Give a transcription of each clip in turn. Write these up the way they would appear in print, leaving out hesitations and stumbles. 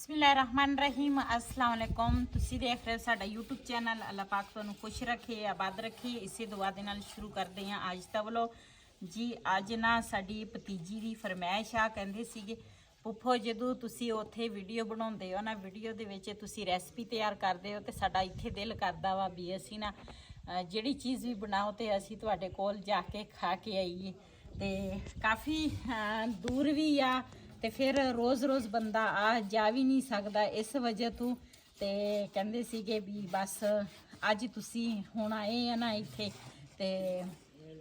बिस्मिल्लाहिर्रहमानिर्रहीम अस्सलाम वालेकुम। तुसी देख रहे हो साडा यूट्यूब चैनल। अल्लाह पाक तुहानू खुश रखे, आबाद रखे। इसी दुआ दे नाल शुरू करते हैं अज दा व्लॉग जी। अज ना साडी भतीजी दी फरमाइश आ, कहंदे सीगे पुप्पो जदों तुसी उत्थे वीडियो बनाउंदे हो ना, वीडियो दे विच तुसी रेसिपी तैयार करदे हो ते साडा इत्थे दिल करदा वा भी असी ना जिहड़ी चीज़ भी बनाओ ते असी तुहाडे कोल जाके खा के आईए। ते काफ़ी दूर भी आ ते फिर रोज़ रोज़ बंदा आ जा भी नहीं सकता इस वजह तो। ते कहंदे सीगे भी बस अज तुसी हुण आए हैं ना इत्थे। ते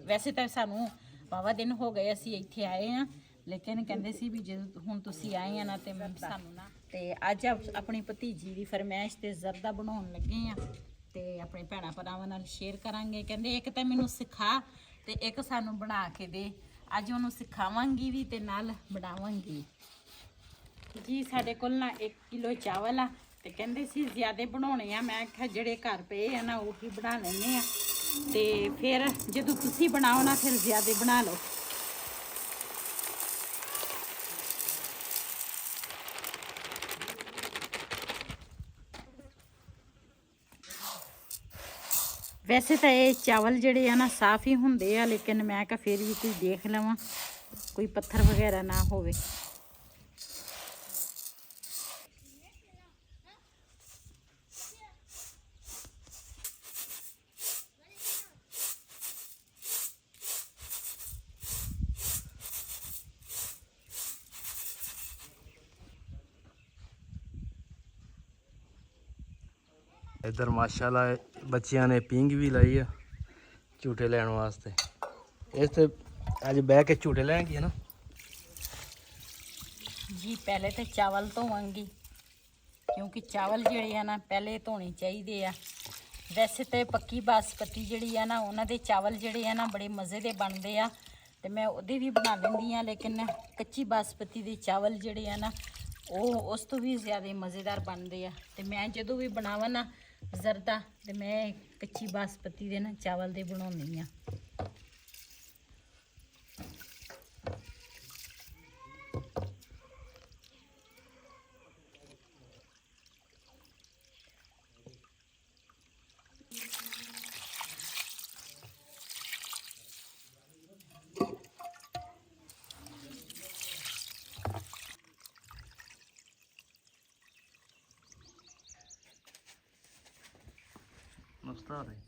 वैसे तो सानू वावा दिन हो गए असी इत्थे आए हैं, लेकिन कहंदे सी भी जो हुण तुसी आए हैं ना ते सानू ना ते अज अपनी भतीजी दी फरमाइश ते जरदा बनाउण लगे हैं ते अपने भैणां भरावां नाल शेयर करांगे। कहंदे एक तो मैनू सिखा ते एक सानू बना के दे। अज उन्होंने सिखावांगी भी ते नाल बनावांगी जी। साडे कोल ना 1 किलो चावल आ ते कहंदे सी ज़्यादा बनाने आ। मैं आख्या जेड़े घर पे है ना उही बना लेने आ ते फिर जदों तुसी बनाओ ना फिर ज़्यादा बना लो। वैसे तो ये चावल जड़े है ना साफ़ ही होंगे आ, लेकिन मैं क्या फिर भी कोई देख लवां कोई पत्थर वगैरह ना होवे। इधर माशाल्लाह बच्चियां ने पिंग भी लाई है झूटे लैन वास्ते। इस अज बह के झूटे लैंगी ना जी। पहले तो चावल धोवांगी क्योंकि चावल जड़े है ना पहले धोने चाहिए। वैसे तो पक्की बासमती जड़ी है ना उन्होंने चावल जड़े है ना बड़े मज़े के बनते हैं तो मैं उहदे भी बना लेंदी हाँ, लेकिन कच्ची बासमती के चावल जड़े है ना वो उस तो भी ज़्यादा मज़ेदार बनते हैं। तो मैं जदों भी बनावा ना जरदा तो मैं कच्ची बासमती के ना चावल दे बनाउंदी हाँ। उस्ताद है।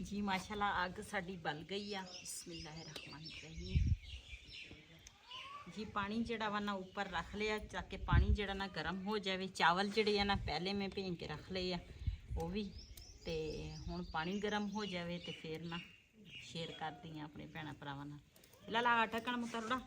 जी माशाल्लाह अग साड़ी बल गई आ। बिस्मिल्लाहिर्रहमानिर्रहीम जी। पानी जड़ा वा ना ऊपर रख लिया ताकि पानी जड़ा ना गर्म हो जाए। चावल जड़े है ना पहले मैं भें के रख लिए वो भी ते हुण पानी गर्म हो जाए तो फिर ना शेयर करती हैं अपने भैणां भरावां नाल। ला ला ढक्कन मुतरड़ा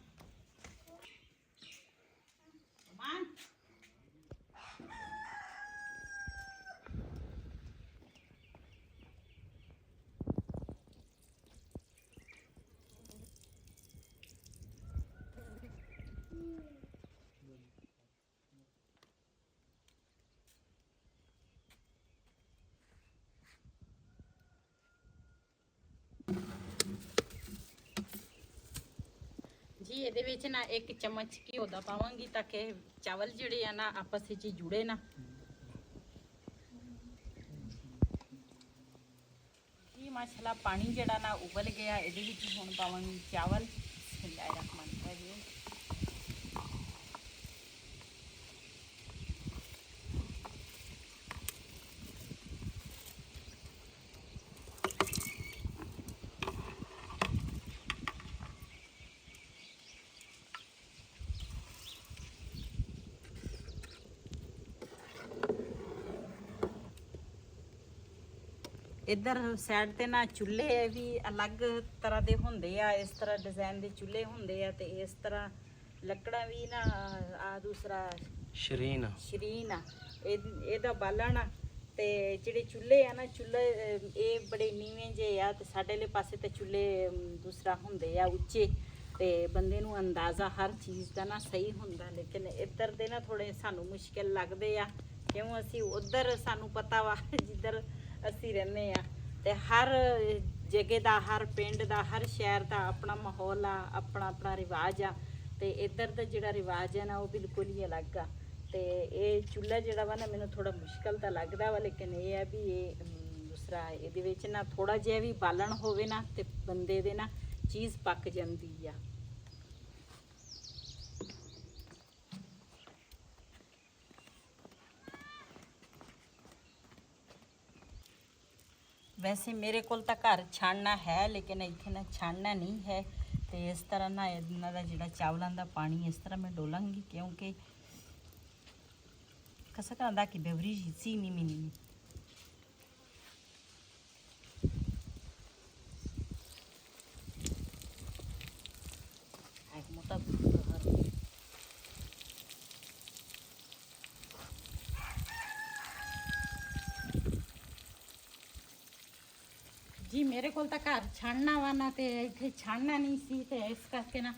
जी। ये ना 1 चम्मच घ्यो का पावांगी ताकि चावल जड़े है ना आपस में जुड़े ना जी। माशाल्लाह पानी जड़ा ना उबल गया। ये हुण पावांगी चावल। बिस्मिल्लाहिर्रहमानिर्रहीम ਇੱਧਰ ਸਾਈਡ ਤੇ ਨਾ ਚੁੱਲ੍ਹੇ ਵੀ ਅਲੱਗ ਤਰ੍ਹਾਂ ਦੇ ਹੁੰਦੇ ਆ, ਇਸ ਤਰ੍ਹਾਂ ਡਿਜ਼ਾਈਨ ਦੇ ਚੁੱਲ੍ਹੇ ਹੁੰਦੇ ਆ, ਤੇ ਇਸ ਤਰ੍ਹਾਂ ਲੱਕੜਾਂ ਵੀ ਨਾ ਆ ਦੂਸਰਾ ਸ਼ਰੀਨ ਸ਼ਰੀਨ ਆ ਇਹਦਾ ਬਾਲਣ ਆ। ਤੇ ਜਿਹੜੇ ਚੁੱਲ੍ਹੇ ਆ ਨਾ ਚੁੱਲ੍ਹੇ ਇਹ ਬੜੇ ਨੀਵੇਂ ਜਿਹੇ ਆ, ਤੇ ਸਾਡੇ ਵਾਲੇ ਪਾਸੇ ਤੇ ਚੁੱਲ੍ਹੇ ਦੂਸਰਾ ਹੁੰਦੇ ਆ ਉੱਚੇ, ਤੇ ਬੰਦੇ ਨੂੰ ਅੰਦਾਜ਼ਾ ਹਰ ਚੀਜ਼ ਦਾ ਨਾ ਸਹੀ ਹੁੰਦਾ। ਲੇਕਿਨ ਇੱਧਰ ਦੇ ਨਾ ਥੋੜੇ ਸਾਨੂੰ ਮੁਸ਼ਕਿਲ ਲੱਗਦੇ ਆ, ਕਿਉਂ ਅਸੀਂ ਉੱਧਰ ਸਾਨੂੰ ਪਤਾ ਵਾ ਜਿੱਧਰ ਅਸੀਂ ਰਹਿੰਦੇ ਆ, ਤੇ ਹਰ ਜਗ੍ਹਾ ਦਾ, ਹਰ ਪਿੰਡ ਦਾ, ਹਰ ਸ਼ਹਿਰ ਦਾ ਆਪਣਾ ਮਾਹੌਲ ਆ, ਆਪਣਾ ਆਪਣਾ ਰਿਵਾਜ ਆ, ਤੇ ਇੱਧਰ ਦਾ ਜਿਹੜਾ ਰਿਵਾਜ ਹੈ ਨਾ ਉਹ ਬਿਲਕੁਲ ਹੀ ਅਲੱਗ ਆ। ਤੇ ਇਹ ਚੁੱਲ੍ਹਾ ਜਿਹੜਾ ਵਾ ਨਾ ਮੈਨੂੰ ਥੋੜਾ ਮੁਸ਼ਕਲ ਤਾਂ ਲੱਗਦਾ ਵਾ, ਲੇਕਿਨ ਇਹ ਹੈ ਵੀ ਇਹ ਦੂਸਰਾ ਇਹਦੇ ਵਿੱਚ ਨਾ ਥੋੜਾ ਜਿਹਾ ਵੀ ਬਾਲਣ ਹੋਵੇ ਨਾ ਤੇ ਬੰਦੇ ਦੇ ਨਾ ਚੀਜ਼ ਪੱਕ ਜਾਂਦੀ ਆ। ਵੈਸੇ ਮੇਰੇ ਕੋਲ ਤਾਂ ਘਰ ਛਾਣਨਾ ਹੈ, ਲੇਕਿਨ ਇੱਥੇ ਨਾ ਛਾਣਨਾ ਨਹੀਂ ਹੈ। ਤੇ ਇਸ ਤਰ੍ਹਾਂ ਨਾ ਇਹਨਾਂ ਦਾ ਜਿਹੜਾ ਚਾਵਲਾਂ ਦਾ ਪਾਣੀ ਇਸ ਤਰ੍ਹਾਂ ਮੈਂ ਡੋਲਾਂਗੀ, ਕਿਉਂਕਿ ਕਸਾ ਕਹਿੰਦਾ ਕਿ ਬੇਵਰੀ ਸੀ ਨਹੀਂ ਮਿਨੀ ਇੱਕ ਮੋਟਾ ਜੀ ਮੇਰੇ ਕੋਲ ਤਾਂ ਘਰ ਛਾਣਨਾ ਵਾ ਨਾ, ਤੇ ਇੱਥੇ ਛਾਣਨਾ ਨਹੀਂ ਸੀ, ਤੇ ਇਸ ਕਰਕੇ ਨਾ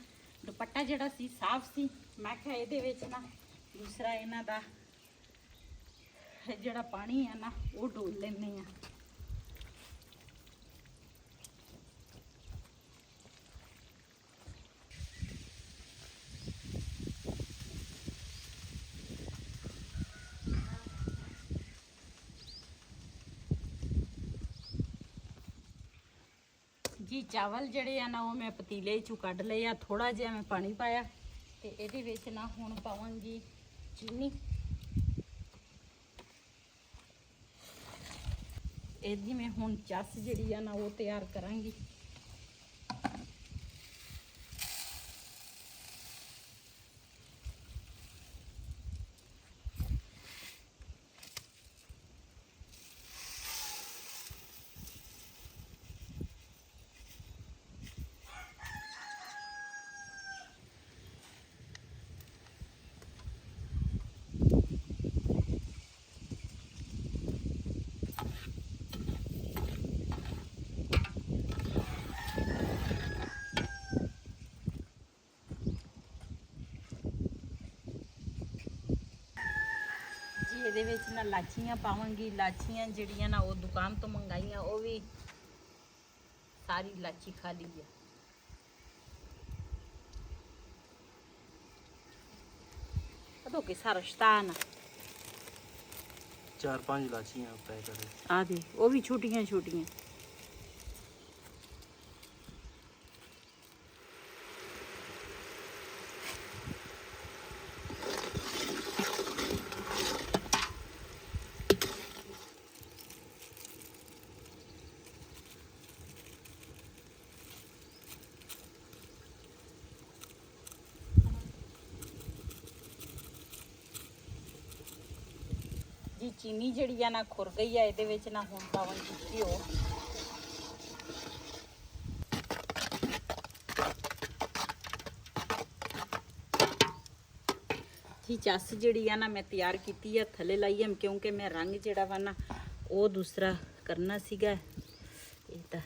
ਦੁਪੱਟਾ ਜਿਹੜਾ ਸੀ ਸਾਫ਼ ਸੀ। ਮੈਂ ਕਿਹਾ ਇਹਦੇ ਵਿੱਚ ਨਾ ਦੂਸਰਾ ਇਹਨਾਂ ਦਾ ਜਿਹੜਾ ਪਾਣੀ ਆ ਨਾ ਉਹ ਡੋਲ ਲੈਂਦੇ ਆ। ਜੀ ਚਾਵਲ ਜਿਹੜੇ ਆ ਨਾ ਉਹ ਮੈਂ ਪਤੀਲੇ 'ਚੋਂ ਕੱਢ ਲਏ ਆ, ਥੋੜਾ ਜਿਹਾ ਮੈਂ ਪਾਣੀ ਪਾਇਆ, ਤੇ ਇਹਦੇ ਵਿੱਚ ਨਾ ਹੁਣ ਪਾਵਾਂਗੀ ਚੀਨੀ। ਇਹਦੀ ਮੈਂ ਹੁਣ ਚੱਸ ਜਿਹੜੀ ਆ ਨਾ ਉਹ ਤਿਆਰ ਕਰਾਂਗੀ। ਇਹਦੇ ਵਿੱਚ ਨਾ ਲਾਚੀਆਂ ਪਾਵਾਂਗੀ। ਲਾਚੀਆਂ ਜਿਹੜੀਆਂ ਨਾ ਉਹ ਦੁਕਾਨ ਤੋਂ ਮੰਗਾਈਆਂ, ਉਹ ਵੀ ਸਾਰੀ ਲਾਚੀ ਖਾਲੀ ਆ। ਕਦੋਂ ਕਿ ਸਾਰਾ ਸ਼ਤਾਨ 4-5 ਲਾਚੀਆਂ ਪੈ ਕਰੇ ਆ ਦੇ, ਉਹ ਵੀ ਛੋਟੀਆਂ ਛੋਟੀਆਂ। ਜੀ ਚੀਨੀ ਜਿਹੜੀ ਆ ਨਾ ਖੁਰ ਗਈ ਆ, ਇਹਦੇ ਵਿੱਚ ਨਾ ਹੁਣ ਪਾਵਾਂਗੀ ਘਿਓ। ਜੀ ਚੱਸ ਜਿਹੜੀ ਆ ਨਾ ਮੈਂ ਤਿਆਰ ਕੀਤੀ ਆ, ਥੱਲੇ ਲਾਈ ਆ, ਕਿਉਂਕਿ ਮੈਂ ਰੰਗ ਜਿਹੜਾ ਵਾ ਨਾ ਉਹ ਦੂਸਰਾ ਕਰਨਾ ਸੀਗਾ। ਇਹ ਤਾਂ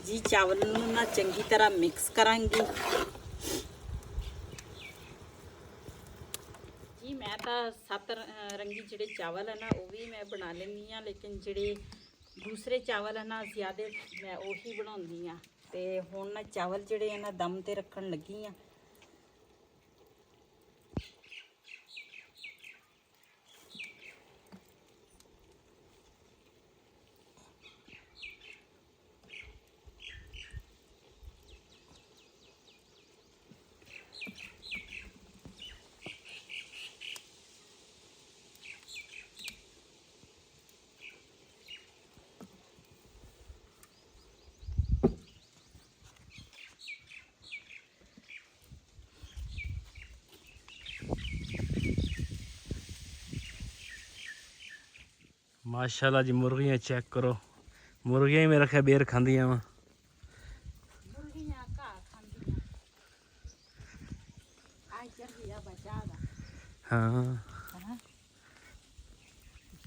ਜੀ ਚਾਵਲ ਨੂੰ ਨਾ ਚੰਗੀ ਤਰ੍ਹਾਂ ਮਿਕਸ ਕਰਾਂਗੀ। ਜੀ ਮੈਂ ਤਾਂ 7 ਰੰਗੀ ਜਿਹੜੇ ਚਾਵਲ ਹੈ ਨਾ ਉਹ ਵੀ ਮੈਂ ਬਣਾ ਲੈਂਦੀ ਆ, ਲੇਕਿਨ ਜਿਹੜੇ ਦੂਸਰੇ ਚਾਵਲ ਹੈ ਨਾ ਜ਼ਿਆਦਾ ਮੈਂ ਉਹੀ ਬਣਾਉਂਦੀ ਆ। ਤੇ ਹੁਣ ਨਾ ਚਾਵਲ ਜਿਹੜੇ ਆ ਨਾ ਦਮ ਤੇ ਰੱਖਣ ਲੱਗੀ ਆ। माशाल्लाह जी मुर्गियां चेक करो, मुर्गियां ही मेरा ख्याल बेर खांदियां वा। मुर्गियां घाह खांदियां आ चरदी आ बचा दा। हाँ हां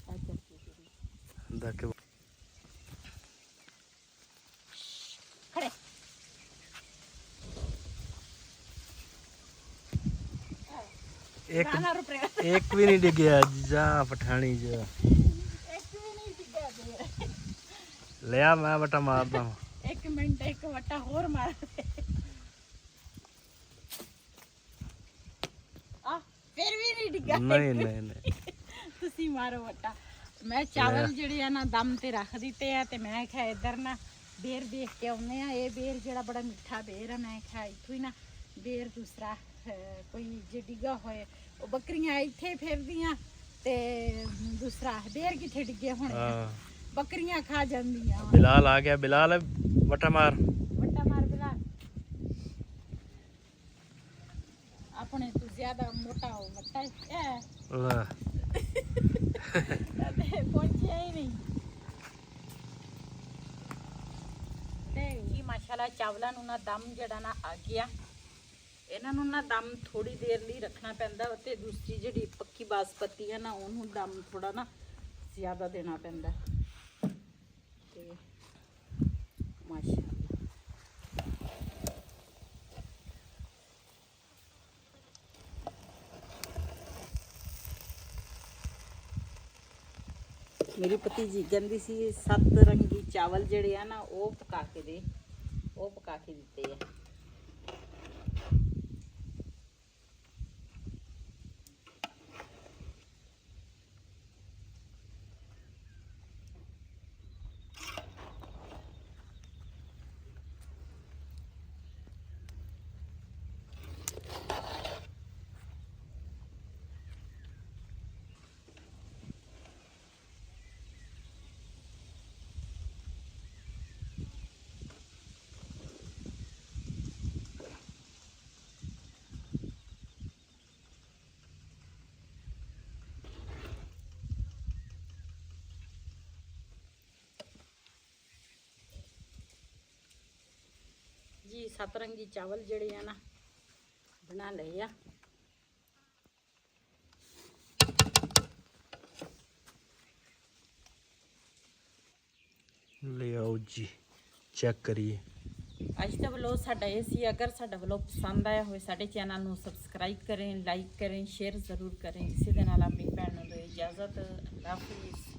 आ चरदी देख खड़े एक गाना रुपए एक भी नहीं डिगया जा पठानी जा एक भी नहीं दिखा दे। लिया मैं बटा मारदा हूं। एक मिनट एक वट्टा और मार दे। आ फिर भी नहीं डिगा। नहीं नहीं नहीं ਤੁਸੀਂ ਮਾਰੋ ਵਟਾ। ਮੈਂ ਚਾਵਲ ਜਿਹੜੇ ਆ ਨਾ ਦਮ ਤੇ ਰੱਖ ਦਿੱਤੇ ਆ ਤੇ ਮੈਂ ਕਿਹਾ ਇੱਧਰ ਨਾ ਬੇਰ ਦੇਖ ਕੇ ਆਉਂਦੇ ਆ। ਇਹ ਬੇਰ ਜਿਹੜਾ ਬੜਾ ਮਿੱਠਾ ਬੇਰ ਆ, ਮੈਂ ਕਿਹਾ ਇੱਥੋਂ ਹੀ ਨਾ ਬੇਰ ਦੂਸਰਾ ਕੋਈ ਜੇ ਡਿੱਗਾ ਹੋਏ ਉਹ ਬੱਕਰੀਆਂ ਇੱਥੇ ਫਿਰਦੀਆਂ ਤੇ ਦੂਸਰਾ ਬੇਰ ਕਿੱਥੇ ਡਿੱਗੇ ਹੋਣੇ ਆ, हाँ ਬੱਕਰੀਆਂ ਖਾ ਜਾਂਦੀਆਂ। बिलाल आ गया, बिलाल बटा मार। ਵੱਟਾ ਮਾਰ ਬਿਲਾ ਆਪਣੇ ਤੋਂ ਜ਼ਿਆਦਾ ਮੋਟਾ ਹੋ ਵੱਟਾ ਹੈ वाह, ਪਹੁੰਚਿਆ ਹੀ ਨਹੀਂ। ਤੇ ਇਹ ਮਾਸ਼ਾਅੱਲਾ ਚਾਵਲਾਂ ਨੂੰ ਨਾ ਦਮ ਜਿਹੜਾ ਨਾ ਆ ਗਿਆ। ਇਹਨਾਂ ਨੂੰ ਨਾ ਦਮ ਥੋੜੀ ਦੇਰ ਲਈ ਰੱਖਣਾ ਪੈਂਦਾ ਤੇ ਦੂਸਰੀ ਜਿਹੜੀ ਪੱਕੀ ਬਾਸਪਤੀ ਹੈ ਨਾ ਉਹਨੂੰ ਦਮ ਥੋੜਾ ਨਾ ਜ਼ਿਆਦਾ ਦੇਣਾ ਪੈਂਦਾ। ਤੇ ਮਾਸ਼ਾਅੱਲਾ ਮੇਰੀ ਭਤੀਜੀ ਕਹਿੰਦੀ ਸੀ 7 ਰੰਗੀ ਚਾਵਲ ਜਿਹੜੇ ਆ ਨਾ ਉਹ ਪਕਾ ਕੇ ਦੇ, ਉਹ ਪਕਾ ਕੇ ਦਿੱਤੇ ਆ। ਜੀ 7 ਰੰਗੀ ਚਾਵਲ ਜਿਹੜੇ ਆ ਨਾ ਬਣਾ ਲਏ ਆ। ले आओ जी चेक करिए। ਅੱਜ ਦਾ ਵਲੋਗ ਸਾਡਾ ਇਹ ਸੀ। ਅਗਰ ਸਾਡਾ ਵਲੋਗ ਪਸੰਦ ਆਇਆ ਹੋਵੇ ਸਾਡੇ ਚੈਨਲ ਨੂੰ ਸਬਸਕ੍ਰਾਈਬ ਕरें, ਲਾਈਕ करें, शेयर ज़रूर करें। इसी ਦੇ ਨਾਲ ਆਪਣੀ ਭੈਣ ਨੂੰ ਦਿਓ ਇਜਾਜ਼ਤ। ਅੱਲਾਹ ਹਾਫਿਜ਼।